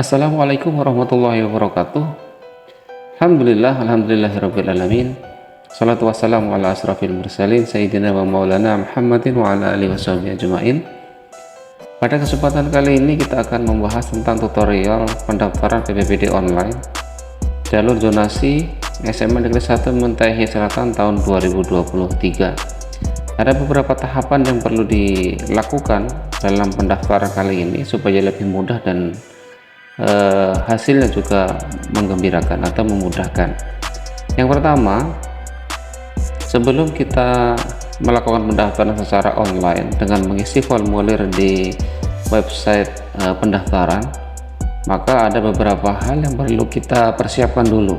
Assalamualaikum warahmatullahi wabarakatuh. Alhamdulillahirabbil alamin. Salatu wassalamu ala asrafil mursalin sayyidina wa maulana Muhammadin wa ala alihi washabihi ajmain. Pada kesempatan kali ini kita akan membahas tentang tutorial pendaftaran PPDB online jalur zonasi SMA Negeri 1 Muntahi Selatan tahun 2023. Ada beberapa tahapan yang perlu dilakukan dalam pendaftaran kali ini supaya lebih mudah dan hasilnya juga menggembirakan atau memudahkan. Yang pertama, sebelum kita melakukan pendaftaran secara online dengan mengisi formulir di website pendaftaran, maka ada beberapa hal yang perlu kita persiapkan dulu.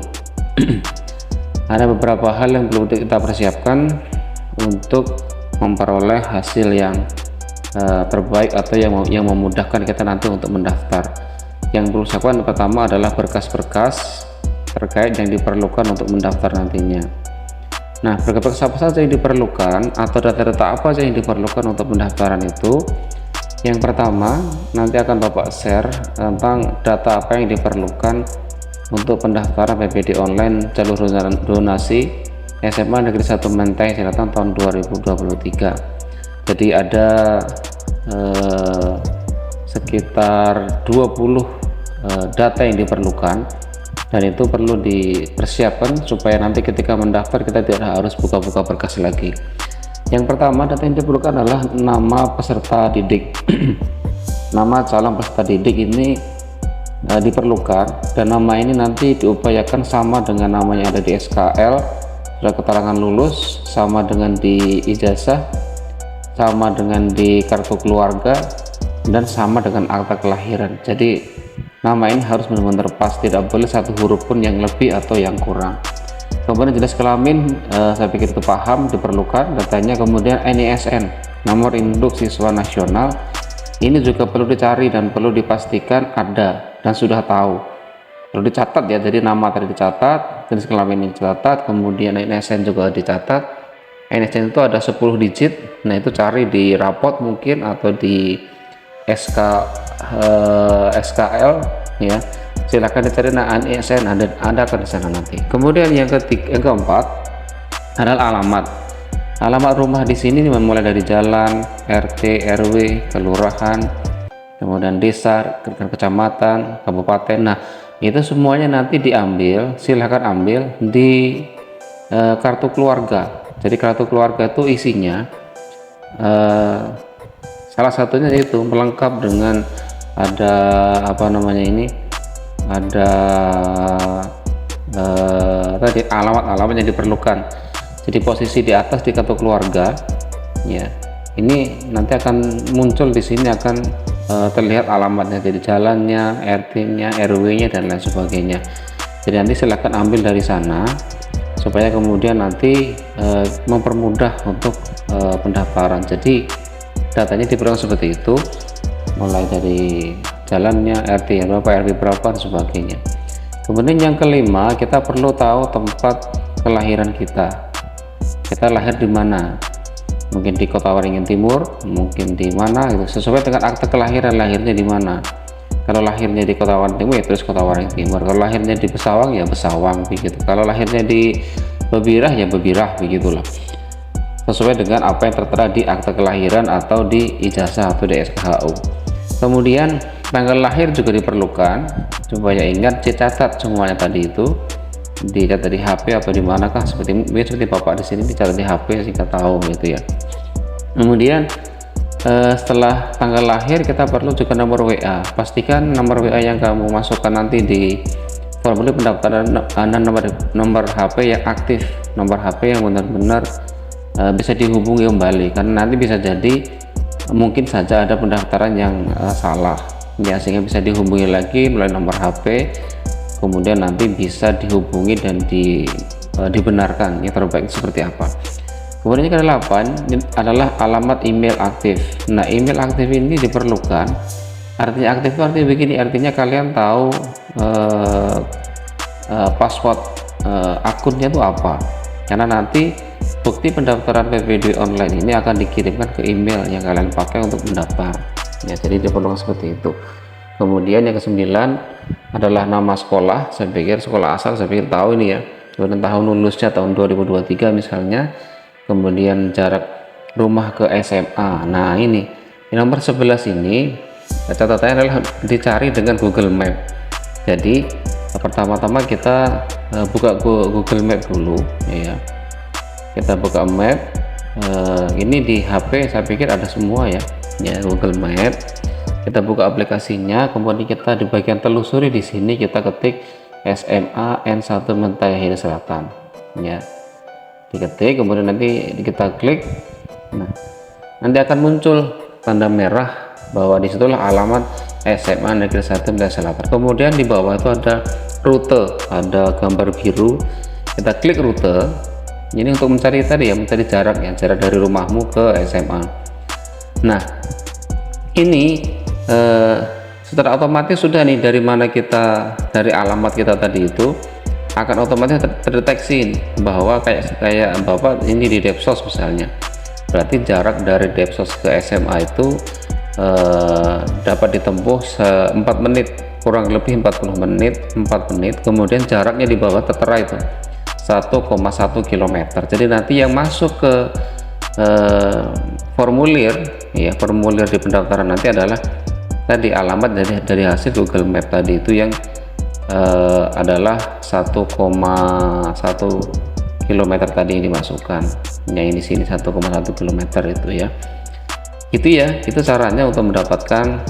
Ada beberapa hal yang perlu kita persiapkan untuk memperoleh hasil yang terbaik atau yang memudahkan kita nanti untuk mendaftar. Yang perlu dilakukan pertama adalah berkas-berkas terkait yang diperlukan untuk mendaftar nantinya. Nah, berkas apa saja yang diperlukan atau data-data apa saja yang diperlukan untuk pendaftaran itu? Yang pertama, nanti akan Bapak share tentang data apa yang diperlukan untuk pendaftaran PPD online jalur donasi SMA Negeri 1 Muntahi Selatan tahun 2023. Jadi ada sekitar 20 data yang diperlukan, dan itu perlu dipersiapkan supaya nanti ketika mendaftar kita tidak harus buka-buka berkas lagi. Yang pertama, data yang diperlukan adalah nama peserta didik. Nama calon peserta didik ini diperlukan, dan nama ini nanti diupayakan sama dengan nama yang ada di SKL, surat keterangan lulus, sama dengan di ijazah, sama dengan di kartu keluarga, dan sama dengan akta kelahiran. Jadi nama ini harus benar-benar pas, tidak boleh satu huruf pun yang lebih atau yang kurang. Kemudian jenis kelamin, saya pikir itu paham, diperlukan datanya. Kemudian NISN, nomor induk siswa nasional, ini juga perlu dicari dan perlu dipastikan ada dan sudah tahu. Perlu dicatat ya, jadi nama tadi dicatat, jenis kelamin ini dicatat, kemudian NISN juga dicatat. NISN itu ada 10 digit, nah itu cari di rapot mungkin atau di SKL ya, silakan dicari. Nah, NISN ada akan di sana nanti. Kemudian yang keempat adalah alamat rumah. Di sini mulai dari jalan, RT, RW, kelurahan, kemudian desa, kecamatan, kabupaten. Nah, itu semuanya nanti diambil, silahkan ambil di kartu keluarga. Jadi kartu keluarga itu isinya salah satunya itu melengkap dengan ada ada tadi alamat-alamat yang diperlukan. Jadi posisi di atas di kartu keluarga ya, ini nanti akan muncul di sini, akan terlihat alamatnya, jadi jalannya, RT-nya, RW-nya dan lain sebagainya. Jadi nanti silahkan ambil dari sana supaya kemudian nanti mempermudah untuk pendaftaran. Jadi datanya diperlukan seperti itu, mulai dari jalannya, RT berapa, RW berapa dan sebagainya. Kemudian yang kelima, kita perlu tahu tempat kelahiran kita. Kita lahir di mana? Mungkin di Kota Waringin Timur, mungkin di mana gitu, sesuai dengan akte kelahiran, lahirnya di mana. Kalau lahirnya di Kota Waringin Timur ya terus Kota Waringin Timur. Kalau lahirnya di Besawang ya Besawang begitu. Kalau lahirnya di Bebirah ya Bebirah, begitulah. Sesuai dengan apa yang tertera di akte kelahiran atau di ijazah atau di SKHU. Kemudian tanggal lahir juga diperlukan, supaya ingat dicatat semuanya tadi itu, dicatat di HP atau di manakah, seperti Bapak di sini dicatat di HP sehingga tahu gitu ya. Kemudian setelah tanggal lahir kita perlu juga nomor WA. Pastikan nomor WA yang kamu masukkan nanti di formulir pendaftaran, nomor HP yang aktif, nomor HP yang benar-benar bisa dihubungi kembali, karena nanti bisa jadi mungkin saja ada pendaftaran yang salah ya, sehingga bisa dihubungi lagi melalui nomor HP, kemudian nanti bisa dihubungi dan dibenarkan yang terbaik seperti apa. Kemudian yang ke-8 adalah alamat email aktif. Nah, email aktif ini diperlukan. Artinya aktif itu artinya begini, artinya kalian tahu password akunnya itu apa, karena nanti bukti pendaftaran PPDB online ini akan dikirimkan ke email yang kalian pakai untuk mendaftar ya, jadi diperlukan seperti itu. Kemudian yang kesembilan adalah nama sekolah. Saya pikir sekolah asal, saya pikir tahu ini ya. Kemudian tahun lulusnya tahun 2023 misalnya. Kemudian jarak rumah ke SMA. Nah ini nomor 11 ini catatannya adalah dicari dengan Google Map. Jadi pertama-tama kita buka Google Map dulu ya. Kita buka map. Ini di HP saya pikir ada semua ya Google Map. Kita buka aplikasinya, kemudian kita di bagian telusuri di sini kita ketik SMA N1 Mentahir Selatan ya, diketik, kemudian nanti kita klik. Nah nanti akan muncul tanda merah bahwa disitulah alamat SMA Negeri 1 Mentahir Selatan. Kemudian di bawah itu ada rute, ada gambar biru, kita klik rute. Ini untuk mencari tadi ya, mencari jarak ya, jarak dari rumahmu ke SMA. Nah ini secara otomatis sudah nih, dari mana kita, dari alamat kita tadi itu akan otomatis terdeteksi bahwa kayak Bapak ini di Depsos misalnya, berarti jarak dari Depsos ke SMA itu dapat ditempuh 4 menit, kurang lebih 40 menit, 4 menit. Kemudian jaraknya di bawah tertera itu 1,1 km. Jadi nanti yang masuk ke formulir ya, formulir di pendaftaran nanti adalah tadi alamat dari hasil Google Map tadi itu yang adalah 1,1 km tadi yang dimasukkan ya, ini sini 1,1 km itu ya. Itu caranya untuk mendapatkan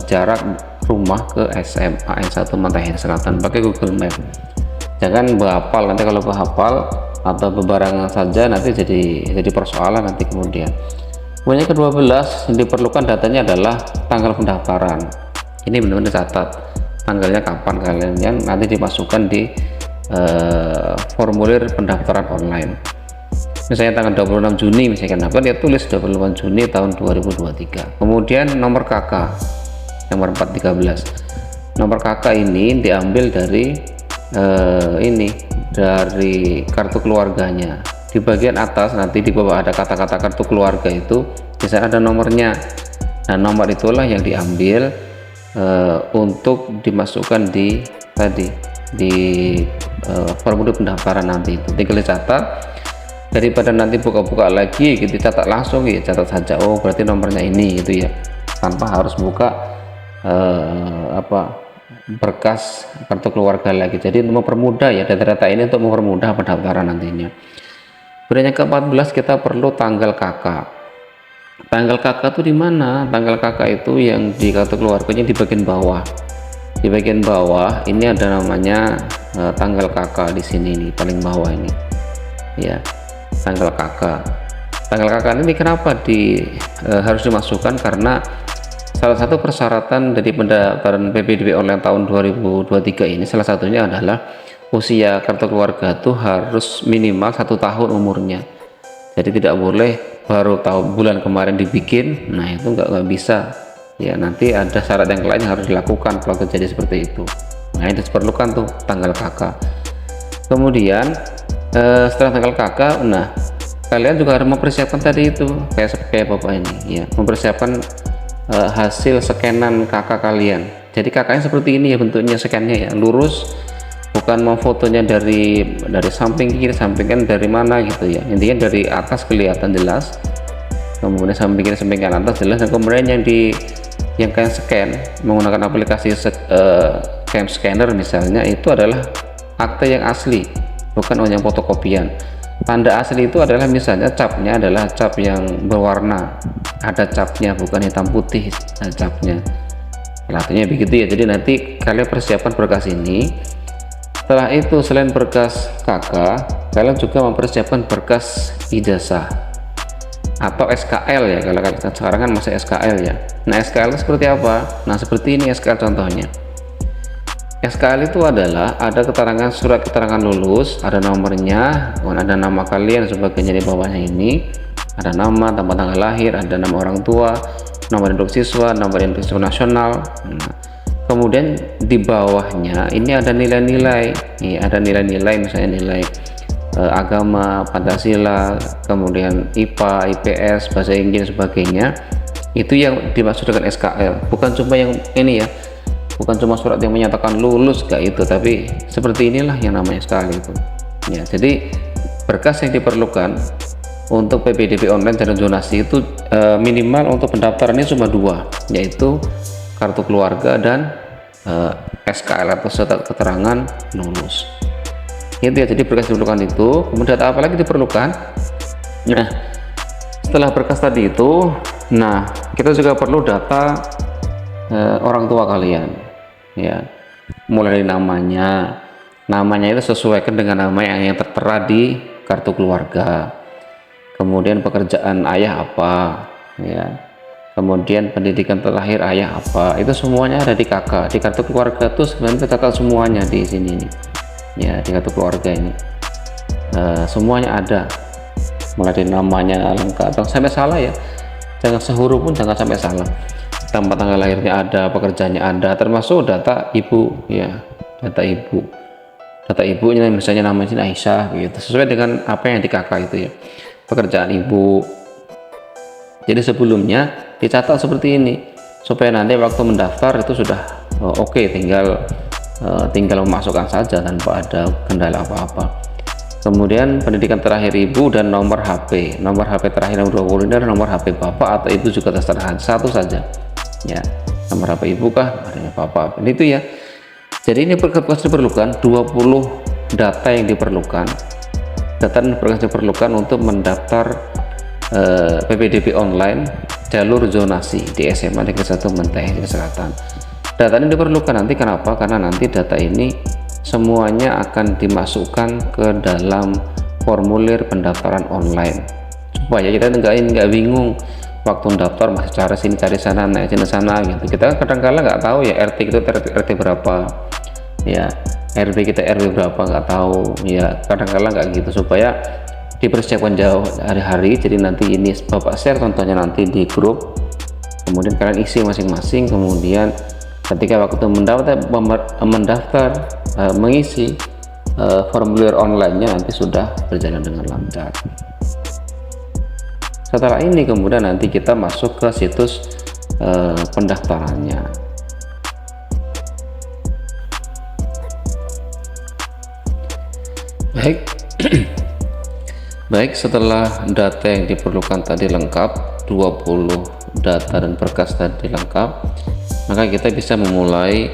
jarak rumah ke SMA N1 Mentahir Selatan pakai Google Map. Jangan berhafal, nanti kalau berhafal atau bebarengan saja nanti jadi persoalan nanti kemudian. Kemudian ke-12 yang diperlukan datanya adalah tanggal pendaftaran. Ini benar-benar dicatat tanggalnya kapan kalian nanti dimasukkan di formulir pendaftaran online. Misalnya tanggal 26 Juni misalkan, apa dia tulis 28 Juni tahun 2023. Kemudian nomor KK nomor 413. Nomor KK ini diambil dari dari kartu keluarganya. Di bagian atas nanti di bawah ada kata-kata kartu keluarga, itu di sana ada nomornya. Nah nomor itulah yang diambil untuk dimasukkan di formulir pendaftaran nanti. Itu tinggal dicatat, daripada nanti buka-buka lagi gitu, catat langsung ya, catat saja oh berarti nomornya ini gitu ya, tanpa harus buka berkas kartu keluarga lagi. Jadi untuk mempermudah ya, data-data ini untuk mempermudah pendaftaran nantinya. Kemudian yang ke-14 kita perlu tanggal KK. Tanggal KK itu di mana? Tanggal KK itu yang di kartu keluarganya di bagian bawah. Di bagian bawah ini ada namanya tanggal KK di sini nih, paling bawah ini. Ya, tanggal KK. Tanggal KK ini kenapa harus dimasukkan? Karena salah satu persyaratan dari pendaftaran PPDB online tahun 2023 ini salah satunya adalah usia kartu keluarga itu harus minimal 1 tahun umurnya. Jadi tidak boleh baru tahu bulan kemarin dibikin, nah itu nggak bisa ya, nanti ada syarat yang lain yang harus dilakukan kalau terjadi seperti itu. Nah itu diperlukan tuh tanggal KK. Kemudian setelah tanggal KK, nah kalian juga harus mempersiapkan tadi itu kayak Bapak ini ya, mempersiapkan hasil scanan KK kalian. Jadi KK-nya seperti ini ya bentuknya, scannya ya lurus, bukan mau fotonya dari samping kiri, samping kan dari mana gitu ya, intinya dari atas kelihatan jelas, kemudian samping kiri samping kanan atas jelas, dan kemudian yang kalian scan menggunakan aplikasi cam scanner misalnya, itu adalah akte yang asli, bukan yang fotokopian. Tanda asli itu adalah misalnya capnya adalah cap yang berwarna, ada capnya, bukan hitam putih capnya. Artinya begitu ya. Jadi nanti kalian persiapkan berkas ini. Setelah itu selain berkas KK, kalian juga mempersiapkan berkas ijazah atau SKL ya, kalau kalian sekarang kan masih SKL ya. Nah SKL itu seperti apa? Nah seperti ini SKL contohnya. SKL itu adalah ada keterangan, surat keterangan lulus, ada nomornya, ada nama kalian sebagainya di bawahnya ini, ada nama, tempat tanggal lahir, ada nama orang tua, nomor induk siswa, nomor induk siswa nasional. Nah, kemudian di bawahnya ini ada nilai-nilai, ada nilai-nilai misalnya nilai agama, Pancasila, kemudian IPA, IPS, bahasa Inggris sebagainya. Itu yang dimaksud dengan SKL, bukan cuma yang ini ya, bukan cuma surat yang menyatakan lulus gak itu, tapi seperti inilah yang namanya SKL itu ya. Jadi berkas yang diperlukan untuk PPDB online dan zonasi itu minimal untuk pendaftarannya cuma 2, yaitu kartu keluarga dan SKL atau surat keterangan lulus gitu ya. Jadi berkas diperlukan itu, kemudian apa lagi diperlukan? Nah, setelah berkas tadi itu, nah kita juga perlu data orang tua kalian ya, mulai dari namanya itu sesuaikan dengan nama yang tertera di kartu keluarga, kemudian pekerjaan ayah apa ya, kemudian pendidikan terakhir ayah apa, itu semuanya ada di kakak. Di kartu keluarga tuh sebenarnya tercatat semuanya di sini nih ya, di kartu keluarga ini semuanya ada, mulai dari namanya lengkap, jangan sampai salah ya, jangan sehuruf pun jangan sampai salah. Tempat tanggal lahirnya ada, pekerjaannya ada, termasuk data ibu ya, data ibunya, misalnya namanya Aisyah gitu, sesuai dengan apa yang di kakak itu ya, pekerjaan ibu. Jadi sebelumnya dicatat seperti ini supaya nanti waktu mendaftar itu sudah oke, tinggal memasukkan saja tanpa ada kendala apa-apa. Kemudian pendidikan terakhir ibu dan nomor HP terakhir nomor 20 ini adalah nomor HP bapak atau ibu, juga terserah, satu saja ya, nomor HP ibu kah, adanya bapak, ini itu ya. Jadi ini berkas diperlukan 20 data yang diperlukan, data dan berkas diperlukan untuk mendaftar PPDB online jalur zonasi di SMA Negeri 1 Menteng Selatan. Data ini diperlukan nanti, kenapa? Karena nanti data ini semuanya akan dimasukkan ke dalam formulir pendaftaran online, supaya kita nggak bingung waktu daftar, masih cari sini cari sana, naik sini sana gitu. Kita kadang-kala nggak tahu ya, RT itu RT berapa ya, RW kita RW berapa nggak tahu ya, kadang-kala nggak gitu. Supaya dipersiapkan jauh hari-hari, jadi nanti ini Bapak share contohnya nanti di grup, kemudian kalian isi masing-masing, kemudian ketika waktu mendaftar mengisi formulir online-nya nanti sudah berjalan dengan lancar. Setelah ini kemudian nanti kita masuk ke situs pendaftarannya. Baik, setelah data yang diperlukan tadi lengkap, 20 data dan berkas tadi lengkap, maka kita bisa memulai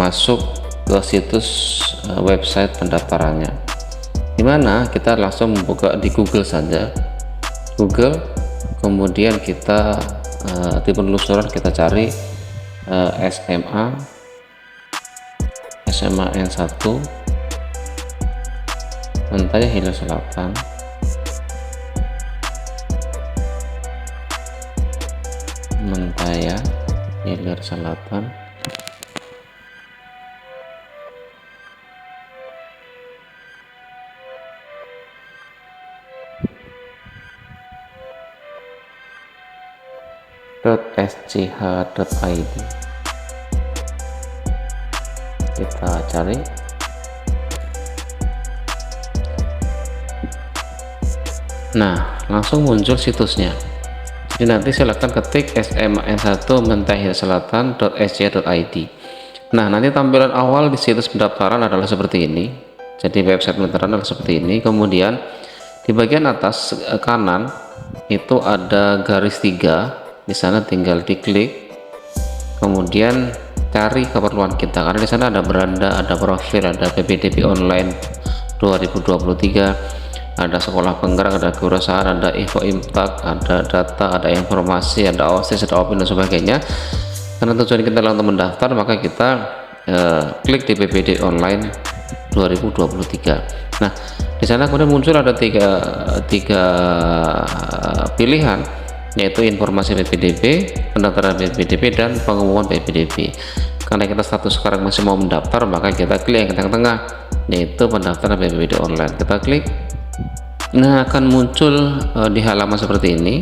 masuk ke situs website pendaftarannya, dimana kita langsung membuka di Google saja, Google, kemudian kita di penelusuran kita cari SMA N1 Mentaya Hilir Selatan, Mentaya Hilir Selatan, .sch.id. Kita cari. Nah, langsung muncul situsnya. Jadi nanti silakan ketik SMN1 Mentaya Selatan .sc.id. Nah, nanti tampilan awal di situs pendaftaran adalah seperti ini. Jadi website pendaftaran adalah seperti ini. Kemudian di bagian atas kanan itu ada garis 3. Di sana tinggal diklik. Kemudian cari keperluan kita. Karena di sana ada beranda, ada profil, ada PPDB online 2023. Ada sekolah penggerak, ada kewirausahaan, ada info imtak, ada data, ada informasi, ada OSIS, ada OPIN dan sebagainya. Karena tujuan kita adalah untuk mendaftar, maka kita klik di PPDB online 2023. Nah, di sana kemudian muncul ada tiga pilihan, yaitu informasi PPDB, pendaftaran PPDB, dan pengumuman PPDB. Karena kita status sekarang masih mau mendaftar, maka kita klik yang tengah-tengah, yaitu pendaftaran PPDB online. Kita klik. Nah, akan muncul di halaman seperti ini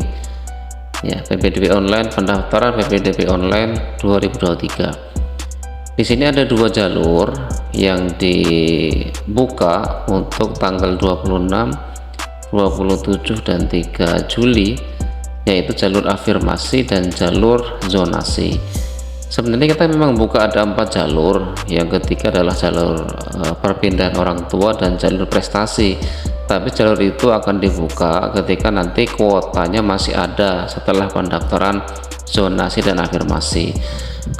ya, PPDB online, pendaftaran PPDB online 2023. Di sini ada 2 jalur yang dibuka untuk tanggal 26, 27 dan 3 Juli yaitu jalur afirmasi dan jalur zonasi. Sebenarnya kita memang buka ada 4 jalur. Yang ketiga adalah jalur perpindahan orang tua dan jalur prestasi, tapi jalur itu akan dibuka ketika nanti kuotanya masih ada setelah pendaftaran zonasi dan afirmasi.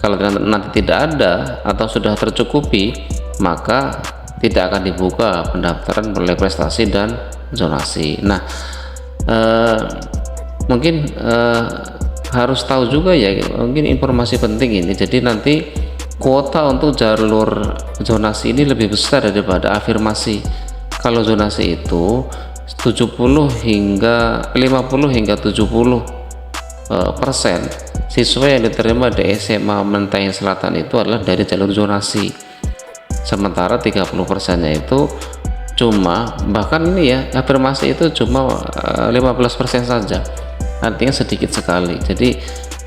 Kalau nanti tidak ada atau sudah tercukupi, maka tidak akan dibuka pendaftaran oleh prestasi dan zonasi. Nah, mungkin harus tahu juga ya, mungkin informasi penting ini. Jadi nanti kuota untuk jalur zonasi ini lebih besar daripada afirmasi. Kalau zonasi itu 50 hingga 70 persen siswa yang diterima di SMA Menteng Selatan itu adalah dari jalur zonasi, sementara 30 persennya itu cuma, bahkan ini ya, afirmasi itu cuma 15% saja, artinya sedikit sekali. Jadi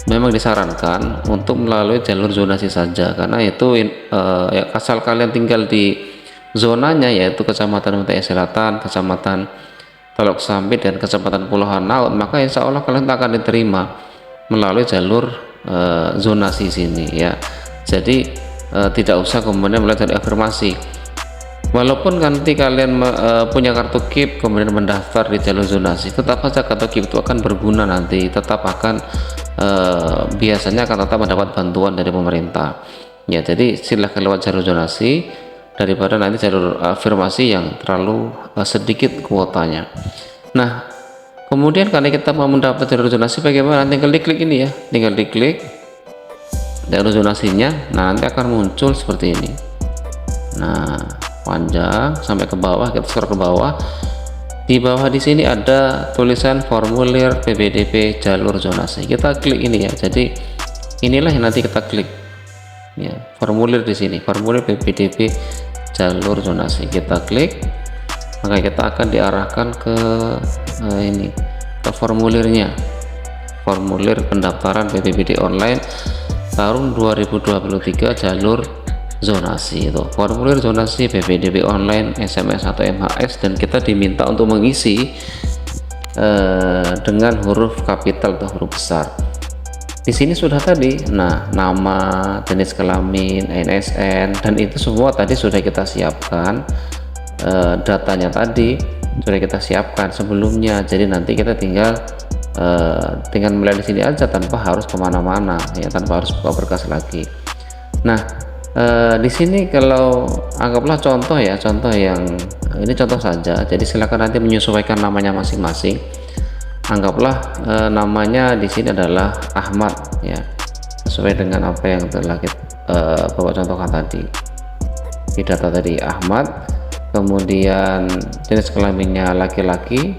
memang disarankan untuk melalui jalur zonasi saja, karena itu ya, asal kalian tinggal di zonanya, yaitu Kecamatan Menteng Selatan, Kecamatan Teluk Sampit, dan Kecamatan Pulau Hanaut, maka insya Allah kalian akan diterima melalui jalur zonasi sini ya. Jadi tidak usah kemudian melalui jalur afirmasi. Walaupun nanti kalian punya kartu KIP kemudian mendaftar di jalur zonasi, tetap saja kartu KIP itu akan berguna nanti, tetap akan biasanya akan tetap mendapat bantuan dari pemerintah ya. Jadi silahkan lewat jalur zonasi daripada nanti jalur afirmasi yang terlalu sedikit kuotanya. Nah, kemudian kalau kita mau mendaftar jalur zonasi bagaimana? Tinggal diklik ini ya, tinggal diklik jalur zonasinya. Nah, nanti akan muncul seperti ini. Nah, panjang sampai ke bawah, kita scroll ke bawah. Di bawah di sini ada tulisan formulir PPDB jalur zonasi. Kita klik ini ya. Jadi inilah yang nanti kita klik ya, formulir di sini, formulir PPDB jalur zonasi. Kita klik, maka kita akan diarahkan ke ini, ke formulirnya, formulir pendaftaran PPDB online tahun 2023 jalur zonasi. Itu formulir zonasi PPDB online SMS atau MHS, dan kita diminta untuk mengisi dengan huruf kapital atau huruf besar. Di sini sudah tadi, nah, nama, jenis kelamin, NSN, dan itu semua tadi sudah kita siapkan, datanya tadi sudah kita siapkan sebelumnya. Jadi nanti kita tinggal melihat di sini aja tanpa harus kemana-mana ya, tanpa harus buka berkas lagi. Nah, di sini kalau anggaplah contoh ya, contoh yang ini contoh saja. Jadi silakan nanti menyesuaikan namanya masing-masing. Anggaplah namanya di sini adalah Ahmad ya, sesuai dengan apa yang telah kita Bapak contohkan tadi di data tadi, Ahmad. Kemudian jenis kelaminnya laki-laki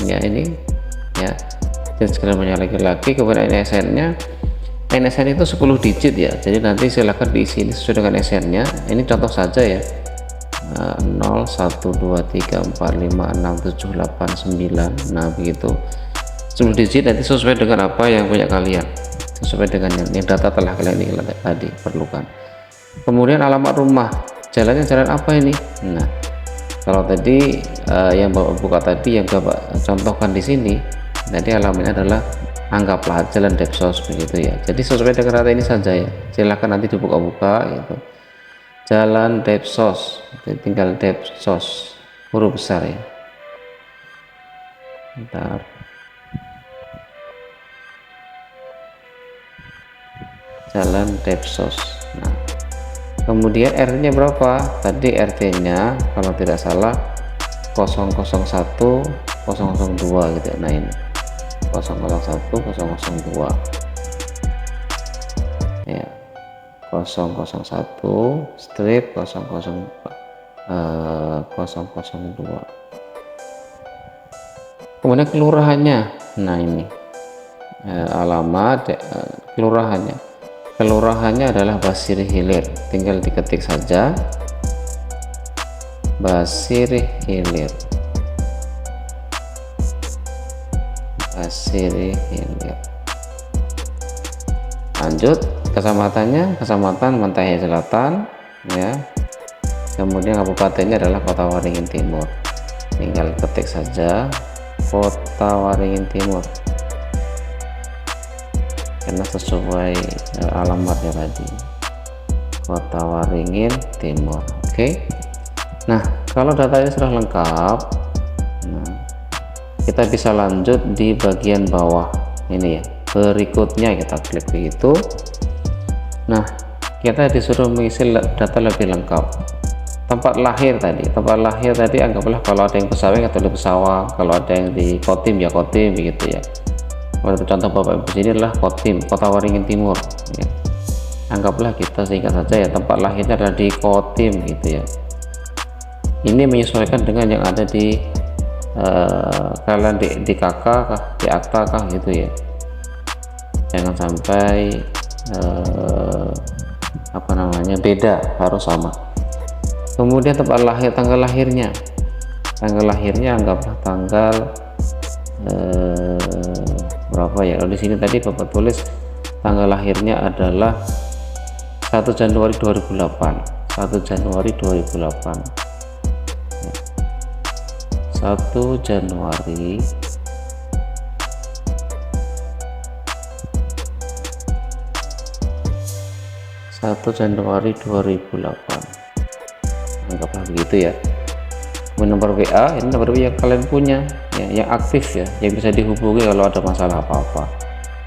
ya, ini ya, jenis kelaminnya laki-laki. Kemudian NSN itu 10 digit ya, jadi nanti silakan diisi ini sesuai dengan NSN-nya. Ini contoh saja ya, 0 1 2 3 4 5 6 7 8 9. Nah begitu, 10 digit nanti sesuai dengan apa yang punya kalian, sesuai dengan yang data telah kalian ini tadi perlukan. Kemudian alamat rumah, jalannya jalan apa ini? Nah, kalau tadi yang Bapak buka tadi, yang Bapak contohkan di sini, nanti alamatnya adalah anggaplah Jalan Depsos begitu ya. Jadi sesuai dengan data ini saja ya. Silahkan nanti dibuka-buka gitu. Jalan Depsos, tinggal Depsos huruf besar ya. Bentar. Jalan Depsos. Nah, kemudian RT-nya berapa? Tadi RT-nya kalau tidak salah 001 002 gitu. Nah ini 001 002 ya, 001 strip 002. Kemudian kelurahannya, nah ini alamat kelurahannya adalah Basiri Hilir, tinggal diketik saja Basiri Hilir. Lanjut kecamatannya, Kecamatan Menteng Selatan ya. Kemudian kabupatennya adalah Kota Waringin Timur, tinggal ketik saja Kota Waringin Timur. karena sesuai alamatnya tadi, Kota Waringin Timur. Oke. Nah, kalau datanya sudah lengkap, nah, kita bisa lanjut di bagian bawah ini ya. Berikutnya kita klik begitu. Nah, kita disuruh mengisi data lebih lengkap. Tempat lahir tadi anggaplah kalau ada yang Pesawing atau di Pesawang, kalau ada yang di Kotim ya Kotim begitu ya. Untuk contoh Bapak Ibu sini adalah Kotim, Kota Waringin Timur ya. Anggaplah kita singkat saja ya, tempat lahirnya adalah di Kotim gitu ya. Ini menyesuaikan dengan yang ada di kalian di KK kah, di akta kah gitu ya. Jangan sampai beda, harus sama. Kemudian tempat lahir, tanggal lahirnya anggaplah tanggal berapa ya. Kalau di sini tadi Bapak tulis tanggal lahirnya adalah 1 Januari 2008. 1 Januari 2008. 1 Januari 2008, anggaplah begitu ya. Nomor WA, ini nomor WA yang kalian punya ya, yang aktif ya, yang bisa dihubungi kalau ada masalah apa-apa,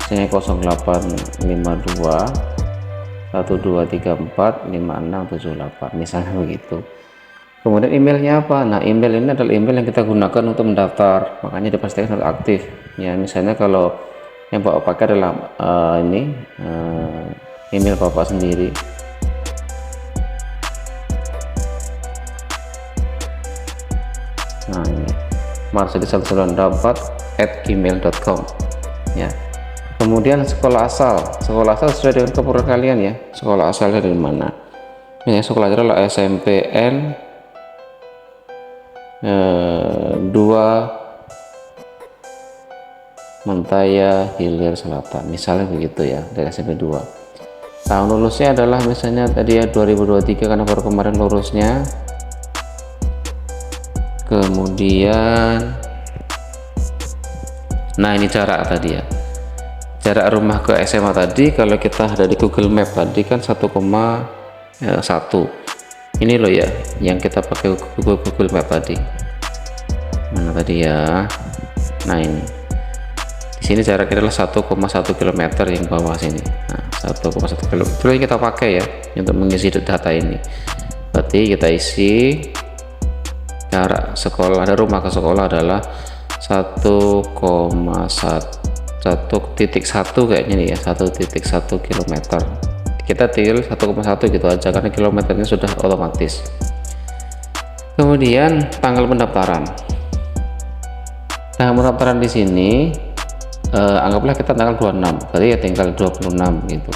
misalnya 0852 1234 5678 misalnya begitu. Kemudian emailnya apa? Nah, email ini adalah email yang kita gunakan untuk mendaftar, makanya dipastikan harus aktif ya. Misalnya kalau yang Bapak pakai adalah email Bapak sendiri. Nah, ini marsudi194@gmail.com ya. Kemudian sekolah asal sesuai dengan keperluan kalian ya. Sekolah asalnya dari mana? Ini sekolahnya adalah SMPN 2 Mentaya Hilir Selatan misalnya begitu ya, dari SMP 2. Tahun lulusnya adalah misalnya tadi ya 2023 karena baru kemarin lulusnya. Kemudian nah, ini jarak tadi ya, jarak rumah ke SMA tadi kalau kita ada di Google Map tadi kan 1,1. Ini loh ya yang kita pakai Google Map tadi, mana tadi ya. Nah, ini di sini jaraknya adalah 1,1 km yang bawah sini. Nah, 1,1 km itu yang kita pakai ya untuk mengisi data ini. Berarti kita isi jarak sekolah dari rumah ke sekolah adalah 1,1 kayaknya nih ya, 1,1 km. Kita tinggal 1,1 gitu aja karena kilometernya sudah otomatis. Kemudian tanggal pendaftaran. Tanggal pendaftaran di sini anggaplah kita tanggal 26, berarti ya tinggal 26 gitu.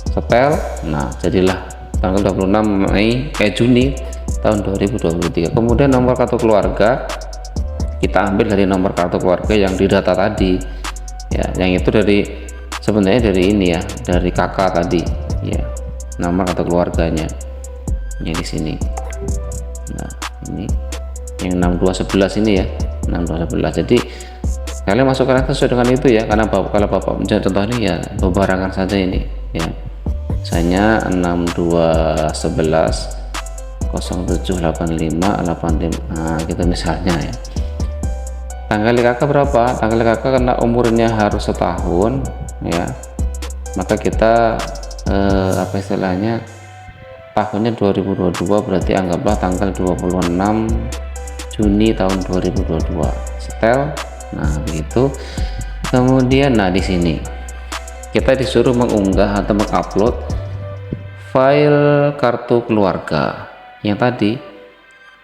Setel. Nah, jadilah tanggal 26 Juni tahun 2023. Kemudian nomor kartu keluarga kita ambil dari nomor kartu keluarga yang didata tadi ya, yang itu sebenarnya dari ini ya, dari kakak tadi ya, nomor kartu keluarganya yang di sini. Nah, ini yang 6211 ini ya, 6211. Jadi kalian masukkan sesuai dengan itu ya, karena kalau Bapak mencari contoh ini ya bebarangan saja ini ya, misalnya 6211 078585, nah gitu misalnya ya. Tanggal kakak berapa? Tanggal kakak karena umurnya harus setahun ya, maka kita apa istilahnya, tahunnya 2022, berarti anggaplah tanggal 26 Juni tahun 2022. Setel. Nah, begitu. Kemudian nah di sini kita disuruh mengunggah atau mengupload file kartu keluarga yang tadi.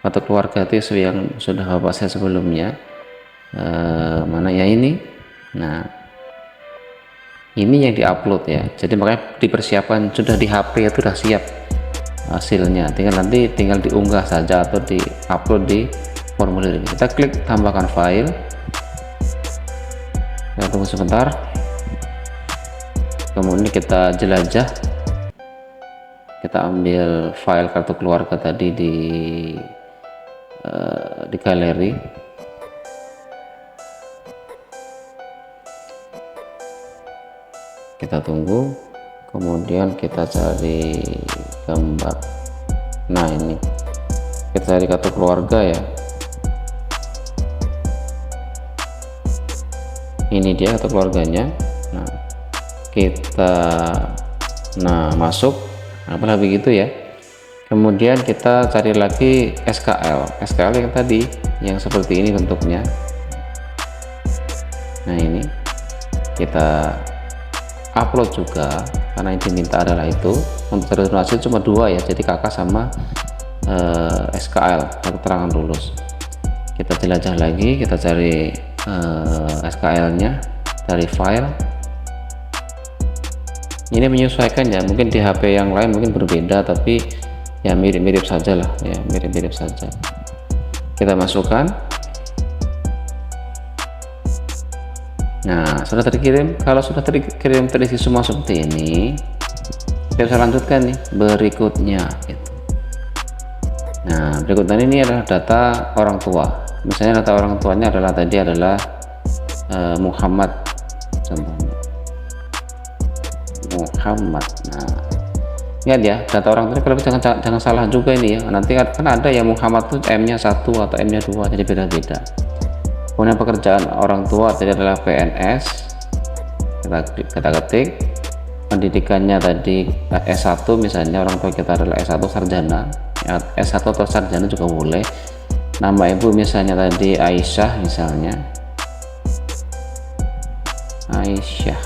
Kartu keluarga itu yang sudah Bapak saya sebelumnya, mana ya ini. Nah, ini yang diupload ya, jadi makanya dipersiapkan, sudah di HP itu sudah siap hasilnya, nanti tinggal diunggah saja atau diupload di formulir ini. Kita klik tambahkan file, kita tunggu sebentar, kemudian kita jelajah, kita ambil file kartu keluarga tadi di galeri. kita tunggu, kemudian kita cari gambar. Nah ini kita cari kartu keluarga ya, ini dia kartu keluarganya. Nah kita masuk, apalah begitu ya. Kemudian kita cari lagi SKL yang tadi, yang seperti ini bentuknya. Nah ini kita upload juga, karena yang diminta adalah itu. Untuk donasi cuma 2 ya, jadi kakak sama SKL, keterangan lulus. Kita jelajah lagi, kita cari SKL nya dari file. Ini menyesuaikan ya, mungkin di HP yang lain mungkin berbeda, tapi ya mirip-mirip saja lah ya, mirip-mirip saja. Kita masukkan. Nah sudah terkirim. Kalau sudah terkirim terisi semua seperti ini, kita bisa lanjutkan nih berikutnya gitu. Nah berikutnya ini adalah data orang tua. Misalnya data orang tuanya adalah tadi adalah Muhammad, contohnya Muhammad. Nah ingat ya, data orang tua kalau jangan salah juga ini ya, nanti kan ada yang Muhammad tuh M nya 1 atau M nya 2, jadi beda-beda. Kemudian pekerjaan orang tua tadi adalah PNS, kita ketik. Pendidikannya tadi S1, misalnya orang tua kita adalah S1 sarjana ya, S1 atau sarjana juga boleh. Nama ibu misalnya tadi Aisyah, misalnya Aisyah.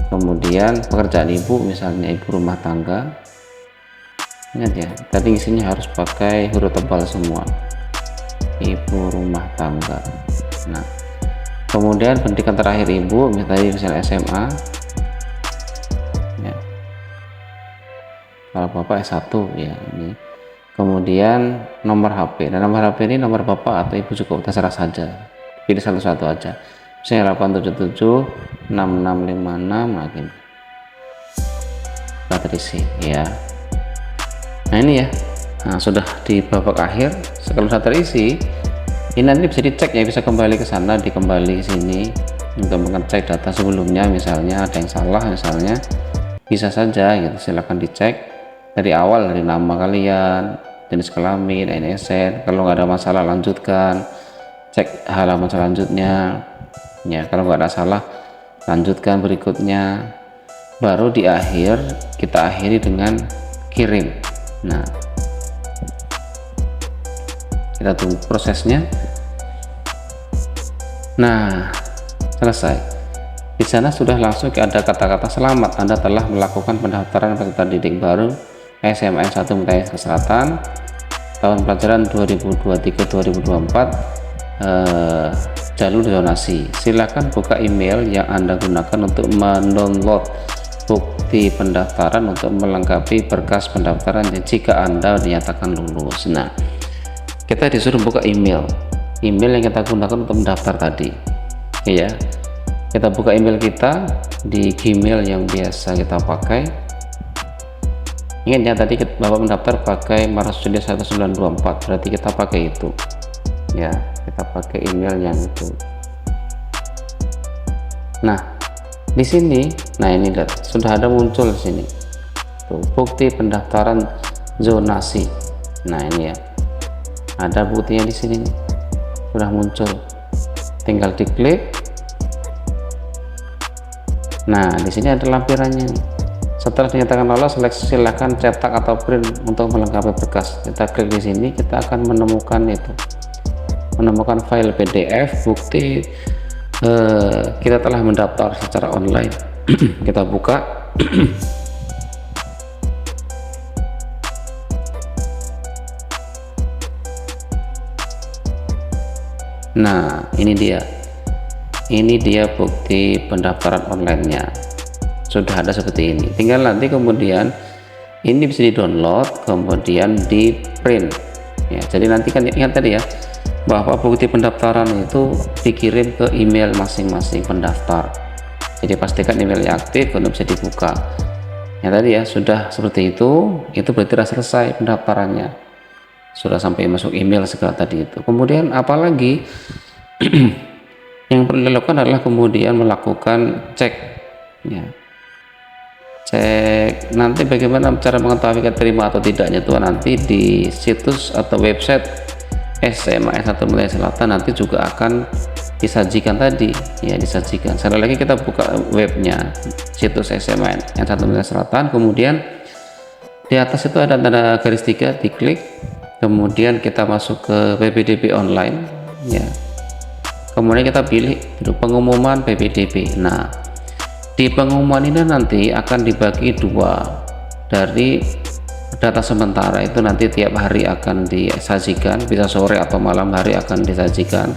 Kemudian pekerjaan ibu misalnya ibu rumah tangga. Ingat ya, tadi isinya harus pakai huruf tebal semua, ibu rumah tangga. Nah kemudian pendidikan terakhir ibu misalnya SMA ya. Kalau bapak S1 ya ini. Kemudian nomor HP, dan nomor HP ini nomor bapak atau ibu cukup, terserah saja, pilih satu-satu aja. Misalnya 877 6656 lagi terisi ya. Nah ini ya, nah, sudah di babak akhir. Kalau sudah terisi, ini nanti bisa dicek ya, bisa kembali ke sana, dikembali ke sini untuk mengecek data sebelumnya. Misalnya ada yang salah, misalnya bisa saja gitu, silahkan dicek dari awal, dari nama kalian, jenis kelamin, NSN. Kalau nggak ada masalah lanjutkan, cek halaman selanjutnya ya. Kalau nggak ada salah lanjutkan berikutnya, baru di akhir kita akhiri dengan kirim. Nah kita tunggu prosesnya. Nah selesai. Di sana sudah langsung ada kata-kata selamat, Anda telah melakukan pendaftaran peserta didik baru SMAN 1 Mutiara Selatan tahun pelajaran 2023-2024, jalur donasi. Silakan buka email yang Anda gunakan untuk mendownload bukti pendaftaran untuk melengkapi berkas pendaftaran jika Anda dinyatakan lulus. Nah kita disuruh buka email yang kita gunakan untuk mendaftar tadi ya. Kita buka email kita di Gmail yang biasa kita pakai. Ingat ya, tadi Bapak mendaftar pakai Marsudi 1924, berarti kita pakai itu ya, kita pakai email yang itu. Nah di sini, nah ini lihat sudah ada muncul di sini tuh, bukti pendaftaran zonasi. Nah ini ya, ada buktinya di sini nih, sudah muncul, tinggal diklik. Nah di sini ada lampirannya nih. Setelah dinyatakan lolos, silakan cetak atau print untuk melengkapi berkas. Kita klik di sini, kita akan menemukan itu, menemukan file PDF bukti kita telah mendaftar secara online. Kita buka. Nah ini dia bukti pendaftaran online-nya, sudah ada seperti ini. Tinggal nanti kemudian ini bisa di download kemudian di print ya. Jadi nanti kan ingat tadi ya, bahwa bukti pendaftaran itu dikirim ke email masing-masing pendaftar. Jadi pastikan emailnya aktif untuk bisa dibuka ya. Tadi ya sudah seperti itu berarti sudah selesai pendaftarannya, sudah sampai masuk email segala tadi itu. Kemudian apalagi Yang perlu dilakukan adalah kemudian melakukan cek, ya. Cek nanti bagaimana cara mengetahui keterima atau tidaknya itu nanti di situs atau website SMA N1 Mutiara Selatan nanti juga akan disajikan tadi, ya, disajikan. Sekali lagi kita buka webnya situs SMA N1 Mutiara Selatan, kemudian di atas itu ada tanda garis 3, diklik, kemudian kita masuk ke PPDB online, ya. Kemudian kita pilih pengumuman PPDB. Nah, di pengumuman ini nanti akan dibagi dua, dari data sementara itu nanti tiap hari akan disajikan, bisa sore atau malam hari akan disajikan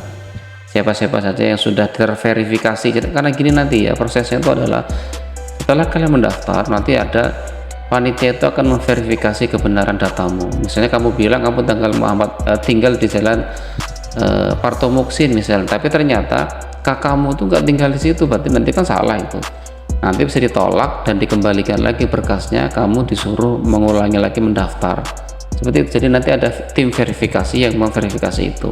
siapa-siapa saja yang sudah terverifikasi. Jadi karena gini nanti ya prosesnya itu adalah setelah kalian mendaftar nanti ada panitia itu akan memverifikasi kebenaran datamu. Misalnya kamu bilang kamu tinggal di jalan Parto Muksin misalnya, tapi ternyata kakakmu tuh nggak tinggal di situ, berarti nanti kan salah itu. Nanti bisa ditolak dan dikembalikan lagi berkasnya, kamu disuruh mengulangi lagi mendaftar seperti itu. Jadi nanti ada tim verifikasi yang memverifikasi itu,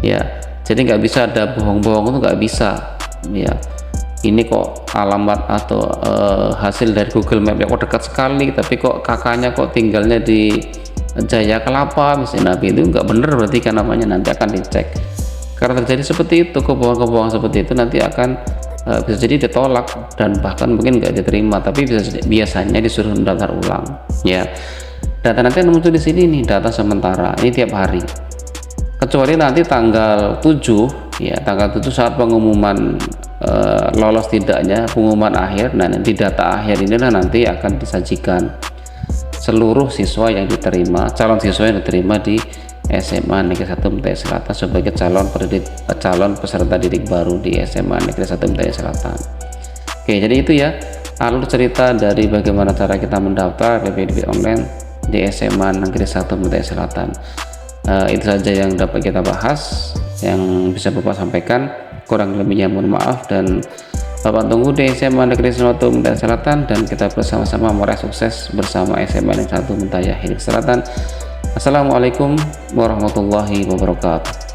ya. Jadi nggak bisa ada bohong-bohong, itu nggak bisa, ya. Ini kok alamat atau hasil dari Google Map ya kok dekat sekali, tapi kok kakaknya kok tinggalnya di Jaya Kelapa misalnya, nah, itu nggak bener berarti kan namanya, nanti akan dicek. Karena terjadi seperti itu, kebohongan-kebohongan seperti itu nanti akan bisa jadi ditolak dan bahkan mungkin nggak diterima, tapi biasanya disuruh mendaftar ulang, ya. Data nanti yang muncul di sini nih, data sementara ini tiap hari, kecuali nanti tanggal 7, ya, tanggal 7 saat pengumuman lolos tidaknya, pengumuman akhir. Nah, di data akhir inilah nanti akan disajikan seluruh siswa yang diterima, calon siswa yang diterima di SMA Negeri 1 Mutiara Selatan sebagai calon peserta didik baru di SMA Negeri 1 Mutiara Selatan. Oke, jadi itu ya alur cerita dari bagaimana cara kita mendaftar PPDB online di SMA Negeri 1 Mutiara Selatan. Itu saja yang dapat kita bahas, yang bisa Bapak sampaikan. Kurang lebihnya mohon maaf, dan Bapak tunggu di SMA Negeri 1 Mutiara Selatan, dan kita bersama-sama meraih sukses bersama SMA Negeri 1 Mutiara Selatan. Assalamualaikum warahmatullahi wabarakatuh.